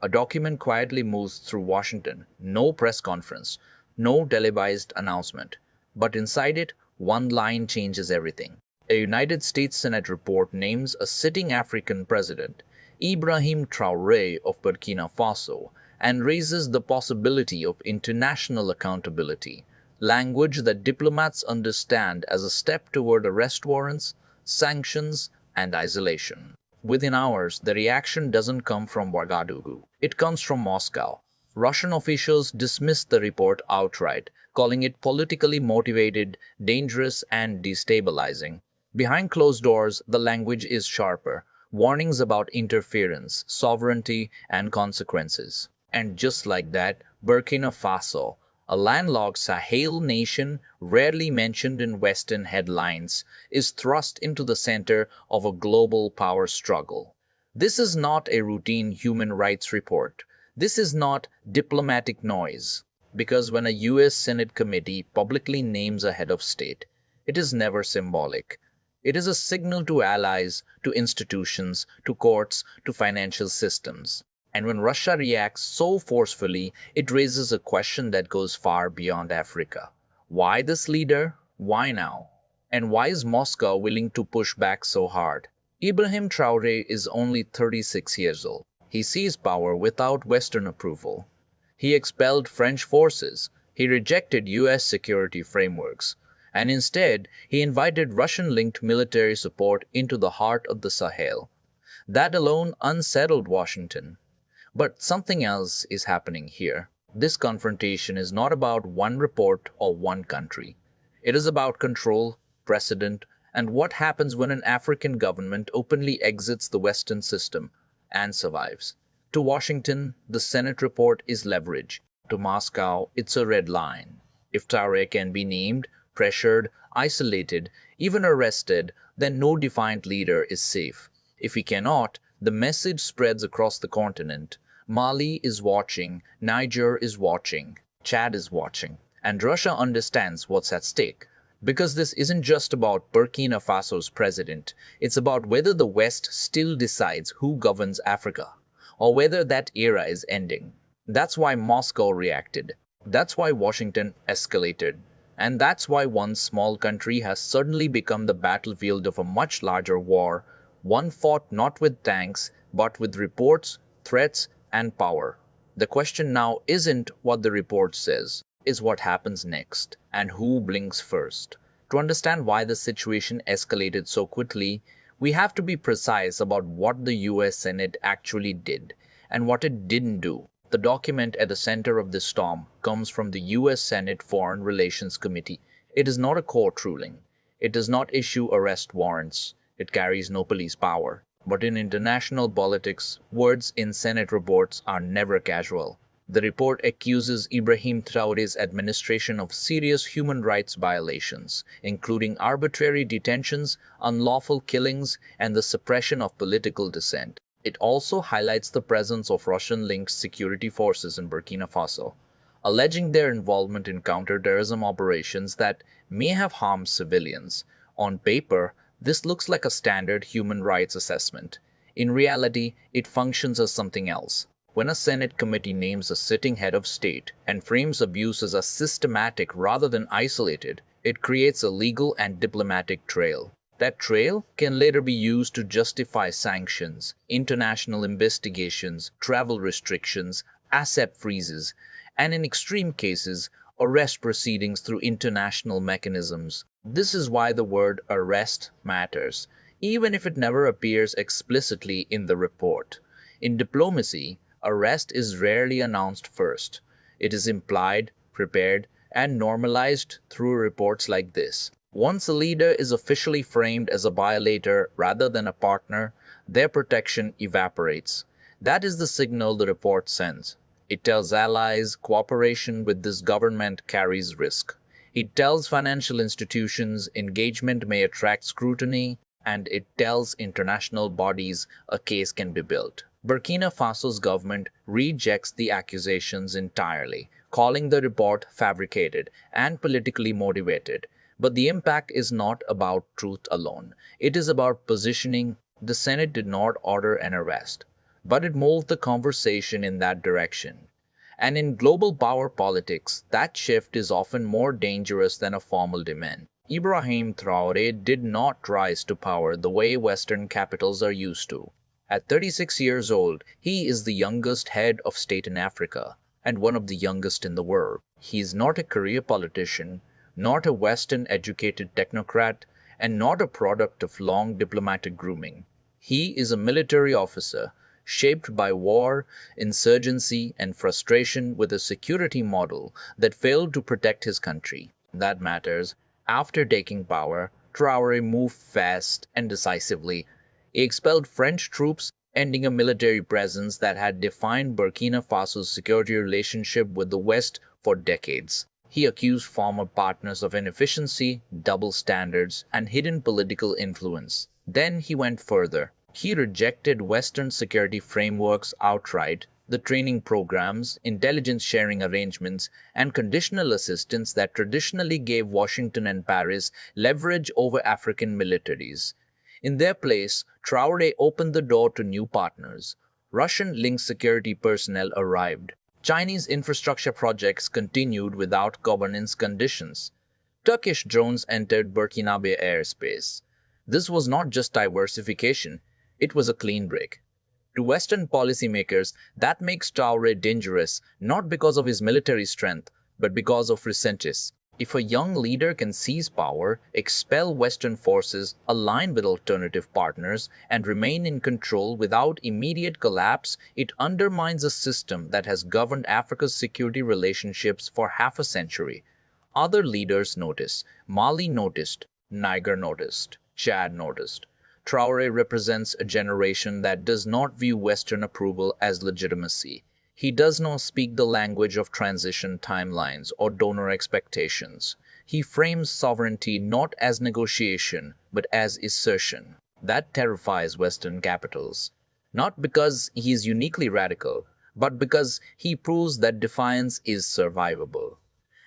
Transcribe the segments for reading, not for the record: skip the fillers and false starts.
A document quietly moves through Washington, no press conference, no televised announcement. But inside it, one line changes everything. A United States Senate report names a sitting African president, Ibrahim Traoré of Burkina Faso, and raises the possibility of international accountability, language that diplomats understand as a step toward arrest warrants, sanctions, and isolation. Within hours, the reaction doesn't come from Ouagadougou. It comes from Moscow. Russian officials dismissed the report outright, calling it politically motivated, dangerous, and destabilizing. Behind closed doors, the language is sharper. Warnings about interference, sovereignty, and consequences. And just like that, Burkina Faso, a landlocked Sahel nation rarely mentioned in Western headlines, is thrust into the center of a global power struggle. This is not a routine human rights report. This is not diplomatic noise. Because when a US Senate committee publicly names a head of state, it is never symbolic. It is a signal to allies, to institutions, to courts, to financial systems. And when Russia reacts so forcefully, it raises a question that goes far beyond Africa. Why this leader? Why now? And why is Moscow willing to push back so hard? Ibrahim Traoré is only 36 years old. He seized power without Western approval. He expelled French forces. He rejected US security frameworks. And instead, he invited Russian-linked military support into the heart of the Sahel. That alone unsettled Washington. But something else is happening here. This confrontation is not about one report or one country. It is about control, precedent, and what happens when an African government openly exits the Western system and survives. To Washington, the Senate report is leverage. To Moscow, it's a red line. If Traoré can be named, pressured, isolated, even arrested, then no defiant leader is safe. If he cannot, the message spreads across the continent. Mali is watching, Niger is watching, Chad is watching, and Russia understands what's at stake. Because this isn't just about Burkina Faso's president, it's about whether the West still decides who governs Africa, or whether that era is ending. That's why Moscow reacted. That's why Washington escalated. And that's why one small country has suddenly become the battlefield of a much larger war, one fought not with tanks, but with reports, threats, and power. The question now isn't what the report says, is what happens next, and who blinks first. To understand why the situation escalated so quickly, we have to be precise about what the US Senate actually did, and what it didn't do. The document at the center of this storm comes from the US Senate Foreign Relations Committee. It is not a court ruling. It does not issue arrest warrants. It carries no police power. But in international politics, words in Senate reports are never casual. The report accuses Ibrahim Traoré's administration of serious human rights violations, including arbitrary detentions, unlawful killings, and the suppression of political dissent. It also highlights the presence of Russian-linked security forces in Burkina Faso, alleging their involvement in counterterrorism operations that may have harmed civilians. On paper, this looks like a standard human rights assessment. In reality, it functions as something else. When a Senate committee names a sitting head of state and frames abuses as systematic rather than isolated, it creates a legal and diplomatic trail. That trail can later be used to justify sanctions, international investigations, travel restrictions, asset freezes, and in extreme cases, arrest proceedings through international mechanisms. This is why the word arrest matters, even if it never appears explicitly in the report. In diplomacy, arrest is rarely announced first. It is implied, prepared, and normalized through reports like this. Once a leader is officially framed as a violator rather than a partner, their protection evaporates. That is the signal the report sends. It tells allies cooperation with this government carries risk. It tells financial institutions engagement may attract scrutiny, and it tells international bodies a case can be built. Burkina Faso's government rejects the accusations entirely, calling the report fabricated and politically motivated. But the impact is not about truth alone. It is about positioning. The Senate did not order an arrest. but it moved the conversation in that direction. And in global power politics, that shift is often more dangerous than a formal demand. Ibrahim Traoré did not rise to power the way Western capitals are used to. At 36 years old, he is the youngest head of state in Africa, and one of the youngest in the world. He is not a career politician, not a Western-educated technocrat, and not a product of long diplomatic grooming. He is a military officer, shaped by war, insurgency, and frustration with a security model that failed to protect his country. That matters. After taking power, Traoré moved fast and decisively. He expelled French troops, ending a military presence that had defined Burkina Faso's security relationship with the West for decades. He accused former partners of inefficiency, double standards, and hidden political influence. Then he went further. He rejected Western security frameworks outright, the training programs, intelligence sharing arrangements, and conditional assistance that traditionally gave Washington and Paris leverage over African militaries. In their place, Traoré opened the door to new partners. Russian-linked security personnel arrived. Chinese infrastructure projects continued without governance conditions. Turkish drones entered Burkinabe airspace. This was not just diversification, it was a clean break. To Western policymakers, that makes Traoré dangerous not because of his military strength, but because of resentment. If a young leader can seize power, expel Western forces, align with alternative partners, and remain in control without immediate collapse, it undermines a system that has governed Africa's security relationships for half a century. Other leaders noticed. Mali noticed. Niger noticed. Chad noticed. Traoré represents a generation that does not view Western approval as legitimacy. He does not speak the language of transition timelines or donor expectations. He frames sovereignty not as negotiation, but as assertion. That terrifies Western capitals. Not because he is uniquely radical, but because he proves that defiance is survivable.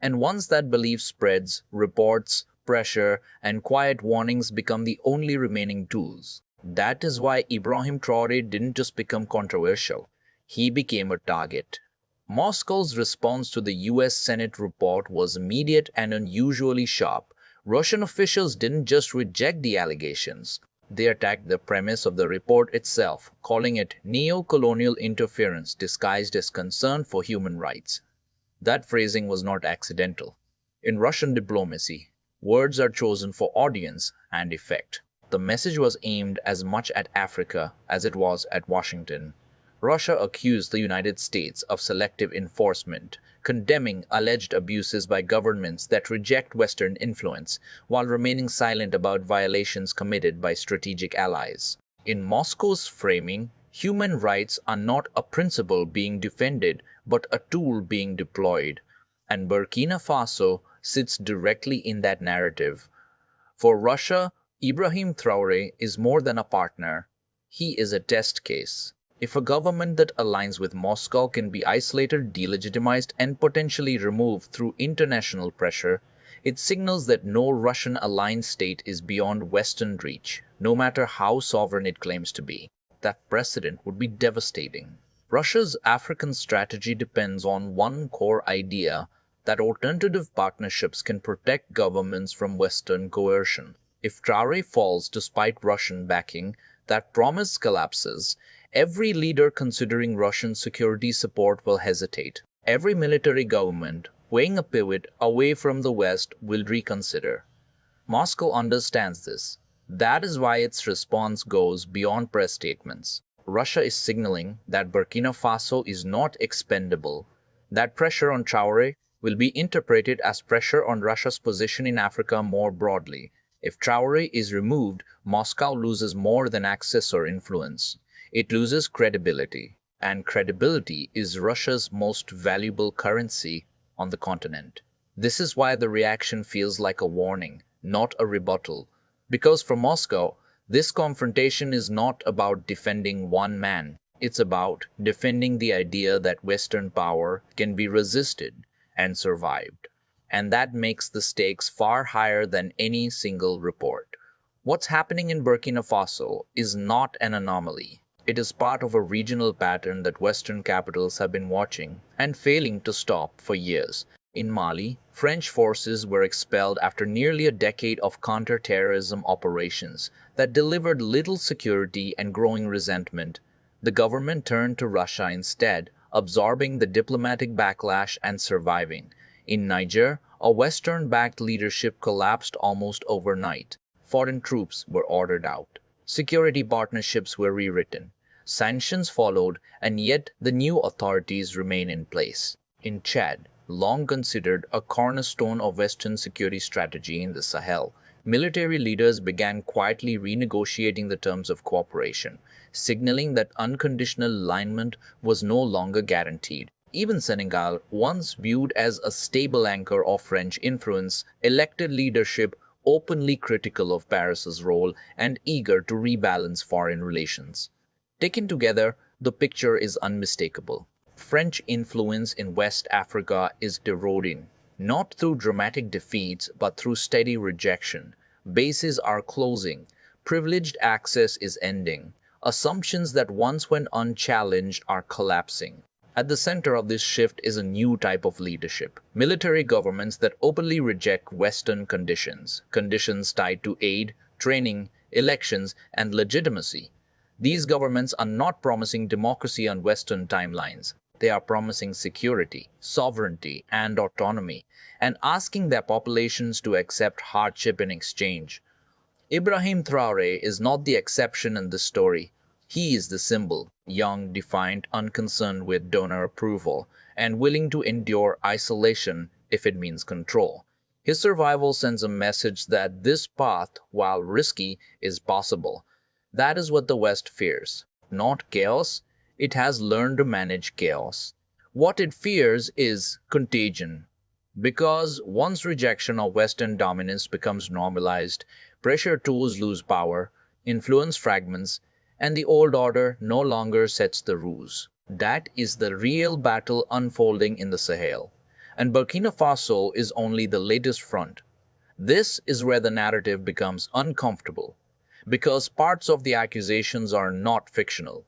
And once that belief spreads, reports, pressure, and quiet warnings become the only remaining tools. That is why Ibrahim Traoré didn't just become controversial. He became a target. Moscow's response to the US Senate report was immediate and unusually sharp. Russian officials didn't just reject the allegations. They attacked the premise of the report itself, calling it neo-colonial interference disguised as concern for human rights. That phrasing was not accidental. In Russian diplomacy, words are chosen for audience and effect. The message was aimed as much at Africa as it was at Washington. Russia accused the United States of selective enforcement, condemning alleged abuses by governments that reject Western influence, while remaining silent about violations committed by strategic allies. In Moscow's framing, human rights are not a principle being defended, but a tool being deployed. And Burkina Faso sits directly in that narrative. For Russia, Ibrahim Traoré is more than a partner. He is a test case. If a government that aligns with Moscow can be isolated, delegitimized, and potentially removed through international pressure, it signals that no Russian-aligned state is beyond Western reach, no matter how sovereign it claims to be. That precedent would be devastating. Russia's African strategy depends on one core idea, that alternative partnerships can protect governments from Western coercion. If Traoré falls despite Russian backing, that promise collapses. Every leader considering Russian security support will hesitate. Every military government, weighing a pivot away from the West, will reconsider. Moscow understands this. That is why its response goes beyond press statements. Russia is signaling that Burkina Faso is not expendable. That pressure on Traoré will be interpreted as pressure on Russia's position in Africa more broadly. If Traoré is removed, Moscow loses more than access or influence. It loses credibility, and credibility is Russia's most valuable currency on the continent. This is why the reaction feels like a warning, not a rebuttal. Because for Moscow, this confrontation is not about defending one man. It's about defending the idea that Western power can be resisted and survived. And that makes the stakes far higher than any single report. What's happening in Burkina Faso is not an anomaly. It is part of a regional pattern that Western capitals have been watching and failing to stop for years. In Mali, French forces were expelled after nearly a decade of counter-terrorism operations that delivered little security and growing resentment. The government turned to Russia instead, absorbing the diplomatic backlash and surviving. In Niger, a Western-backed leadership collapsed almost overnight. Foreign troops were ordered out. Security partnerships were rewritten. Sanctions followed, and yet the new authorities remain in place. In Chad, long considered a cornerstone of Western security strategy in the Sahel, military leaders began quietly renegotiating the terms of cooperation, signaling that unconditional alignment was no longer guaranteed. Even Senegal, once viewed as a stable anchor of French influence, elected leadership openly critical of Paris's role and eager to rebalance foreign relations. Taken together, the picture is unmistakable. French influence in West Africa is eroding, not through dramatic defeats but through steady rejection. Bases are closing, privileged access is ending, assumptions that once went unchallenged are collapsing. At the center of this shift is a new type of leadership. Military governments that openly reject Western conditions, conditions tied to aid, training, elections, and legitimacy. These governments are not promising democracy on Western timelines. They are promising security, sovereignty, and autonomy, and asking their populations to accept hardship in exchange. Ibrahim Traoré is not the exception in this story. He is the symbol, young, defiant, unconcerned with donor approval, and willing to endure isolation if it means control. His survival sends a message that this path, while risky, is possible. That is what the West fears. Not chaos, it has learned to manage chaos. What it fears is contagion. Because once rejection of Western dominance becomes normalized, pressure tools lose power, influence fragments, and the old order no longer sets the rules. That is the real battle unfolding in the Sahel. And Burkina Faso is only the latest front. This is where the narrative becomes uncomfortable, because parts of the accusations are not fictional.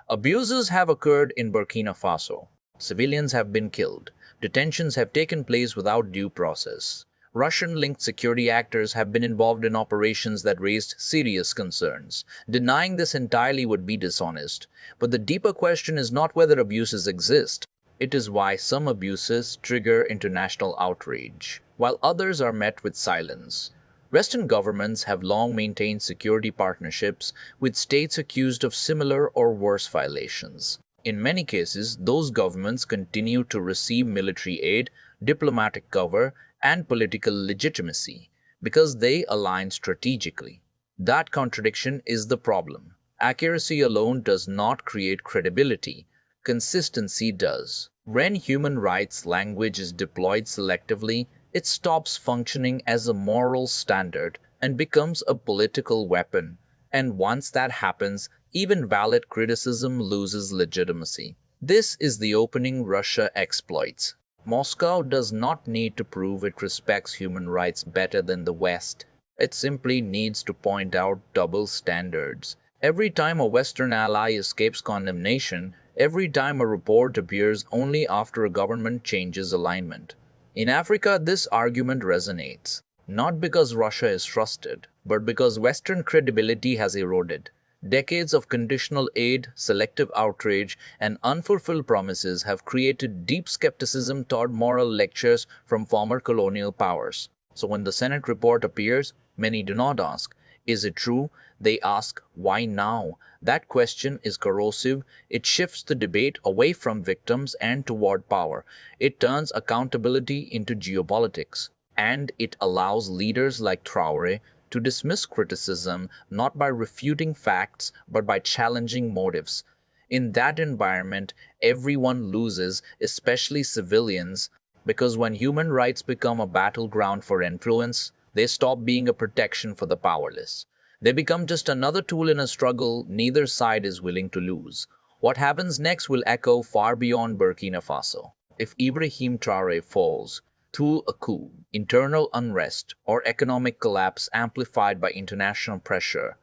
Abuses have occurred in Burkina Faso. Civilians have been killed. Detentions have taken place without due process. Russian-linked security actors have been involved in operations that raised serious concerns. Denying this entirely would be dishonest. But the deeper question is not whether abuses exist. It is why some abuses trigger international outrage, while others are met with silence. Western governments have long maintained security partnerships with states accused of similar or worse violations. In many cases, those governments continue to receive military aid, diplomatic cover, and political legitimacy because they align strategically. That contradiction is the problem. Accuracy alone does not create credibility. Consistency does. When human rights language is deployed selectively, it stops functioning as a moral standard and becomes a political weapon. And once that happens, even valid criticism loses legitimacy. This is the opening Russia exploits. Moscow does not need to prove it respects human rights better than the West. It simply needs to point out double standards. Every time a Western ally escapes condemnation, every time a report appears only after a government changes alignment. In Africa, this argument resonates, not because Russia is trusted, but because Western credibility has eroded. Decades of conditional aid, selective outrage, and unfulfilled promises have created deep skepticism toward moral lectures from former colonial powers. So when the Senate report appears, many do not ask, "Is it true?" They ask, "Why now?" That question is corrosive. It shifts the debate away from victims and toward power. It turns accountability into geopolitics. And it allows leaders like Traoré to dismiss criticism not by refuting facts but by challenging motives. In that environment, everyone loses, especially civilians, because when human rights become a battleground for influence, they stop being a protection for the powerless. They become just another tool in a struggle neither side is willing to lose. What happens next will echo far beyond Burkina Faso. If Ibrahim Traoré falls, through a coup, internal unrest, or economic collapse amplified by international pressure,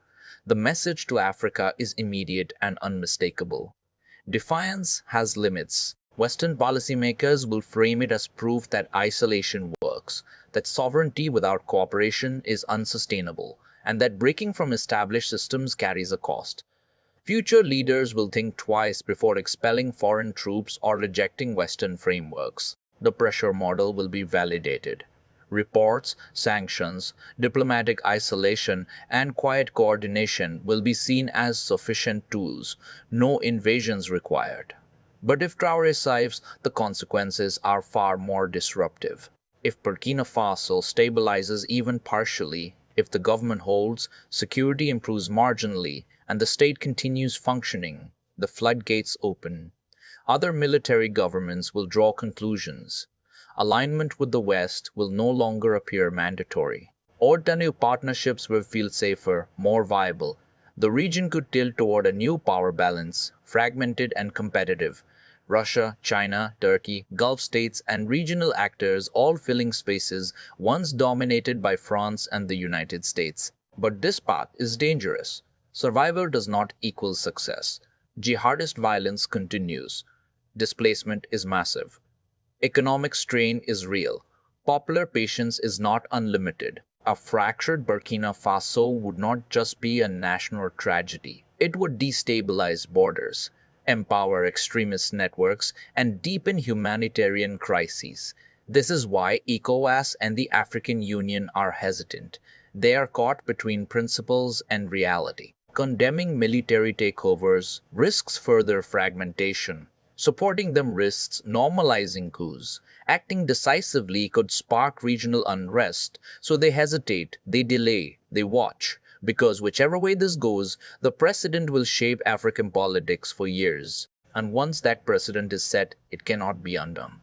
The message to Africa is immediate and unmistakable. Defiance has limits. Western policymakers will frame it as proof that isolation works, that sovereignty without cooperation is unsustainable, and that breaking from established systems carries a cost. Future leaders will think twice before expelling foreign troops or rejecting Western frameworks. The pressure model will be validated. Reports, sanctions, diplomatic isolation, and quiet coordination will be seen as sufficient tools, no invasions required. But if Traoré survives, the consequences are far more disruptive. If Burkina Faso stabilizes even partially, if the government holds, security improves marginally, and the state continues functioning, the floodgates open. Other military governments will draw conclusions. Alignment with the West will no longer appear mandatory. Alternative partnerships will feel safer, more viable. The region could tilt toward a new power balance, fragmented and competitive. Russia, China, Turkey, Gulf states, and regional actors all filling spaces once dominated by France and the United States. But this path is dangerous. Survival does not equal success. Jihadist violence continues. Displacement is massive. Economic strain is real. Popular patience is not unlimited. A fractured Burkina Faso would not just be a national tragedy. It would destabilize borders, empower extremist networks, and deepen humanitarian crises. This is why ECOWAS and the African Union are hesitant. They are caught between principles and reality. Condemning military takeovers risks further fragmentation. Supporting them risks normalizing coups. Acting decisively could spark regional unrest, so they hesitate, they delay, they watch. Because whichever way this goes, the precedent will shape African politics for years. And once that precedent is set, it cannot be undone.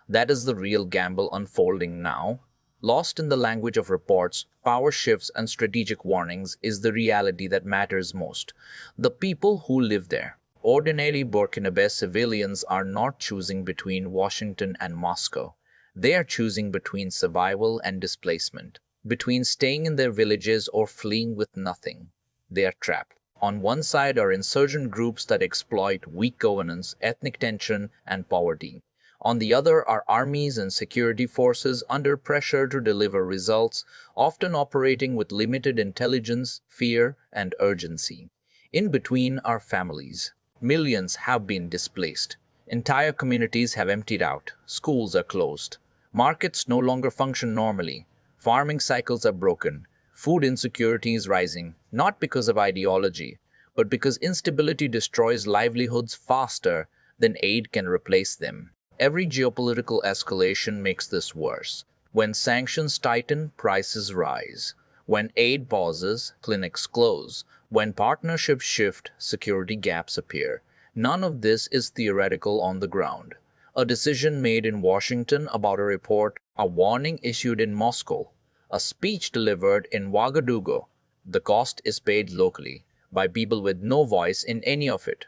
That is the real gamble unfolding now. Lost in the language of reports, power shifts, and strategic warnings is the reality that matters most. The people who live there. Ordinary Burkinabe civilians are not choosing between Washington and Moscow. They are choosing between survival and displacement, between staying in their villages or fleeing with nothing. They are trapped. On one side are insurgent groups that exploit weak governance, ethnic tension, and poverty. On the other are armies and security forces under pressure to deliver results, often operating with limited intelligence, fear, and urgency. In between are families. Millions have been displaced. Entire communities have emptied out. Schools are closed. Markets no longer function normally. Farming cycles are broken. Food insecurity is rising, not because of ideology, but because instability destroys livelihoods faster than aid can replace them. Every geopolitical escalation makes this worse. When sanctions tighten, prices rise. When aid pauses, clinics close. When partnerships shift, security gaps appear. None of this is theoretical on the ground. A decision made in Washington about a report, a warning issued in Moscow, a speech delivered in Ouagadougou. The cost is paid locally, by people with no voice in any of it.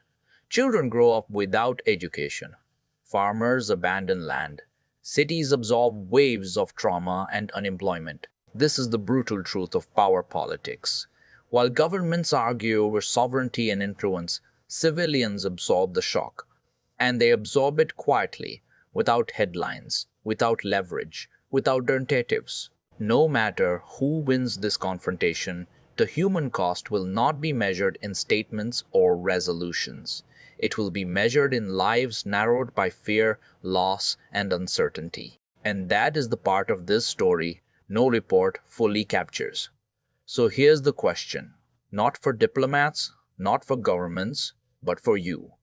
Children grow up without education. Farmers abandon land. Cities absorb waves of trauma and unemployment. This is the brutal truth of power politics. While governments argue over sovereignty and influence, civilians absorb the shock. And they absorb it quietly, without headlines, without leverage, without tentatives. No matter who wins this confrontation, the human cost will not be measured in statements or resolutions. It will be measured in lives narrowed by fear, loss, and uncertainty. And that is the part of this story no report fully captures. So here's the question, not for diplomats, not for governments, but for you.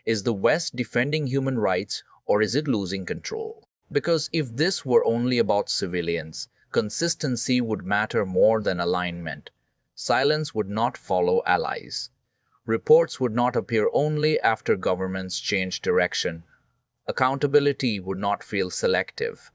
Is the West defending human rights or is it losing control? Because if this were only about civilians, consistency would matter more than alignment. Silence would not follow allies. Reports would not appear only after governments change direction. Accountability would not feel selective.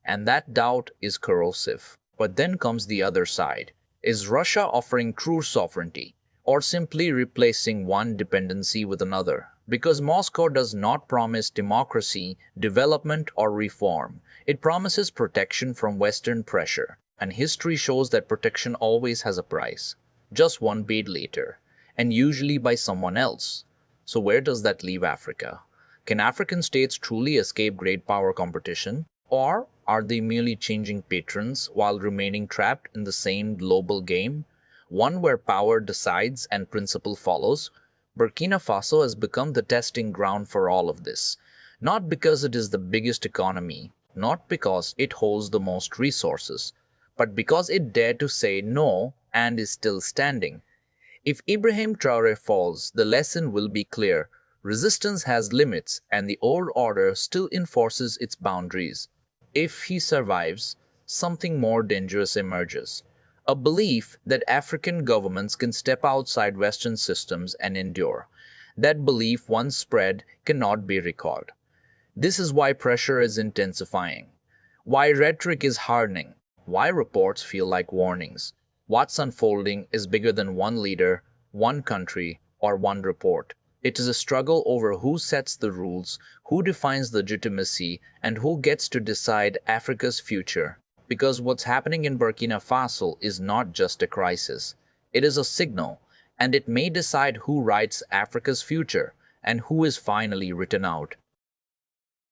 And that doubt is corrosive. But then comes the other side. Is Russia offering true sovereignty, or simply replacing one dependency with another? Because Moscow does not promise democracy, development, or reform. It promises protection from Western pressure, and history shows that protection always has a price. just one bait later, and usually by someone else. So where does that leave Africa? Can African states truly escape great power competition? Or are they merely changing patrons while remaining trapped in the same global game? One where power decides and principle follows? Burkina Faso has become the testing ground for all of this. Not because it is the biggest economy, not because it holds the most resources, but because it dared to say no and is still standing. If Ibrahim Traoré falls, the lesson will be clear. Resistance has limits, and the old order still enforces its boundaries. If he survives, something more dangerous emerges. A belief that African governments can step outside Western systems and endure. That belief, once spread, cannot be recalled. This is why pressure is intensifying, why rhetoric is hardening, why reports feel like warnings. What's unfolding is bigger than one leader, one country, or one report. It is a struggle over who sets the rules, who defines legitimacy, and who gets to decide Africa's future. Because what's happening in Burkina Faso is not just a crisis, it is a signal, and it may decide who writes Africa's future and who is finally written out.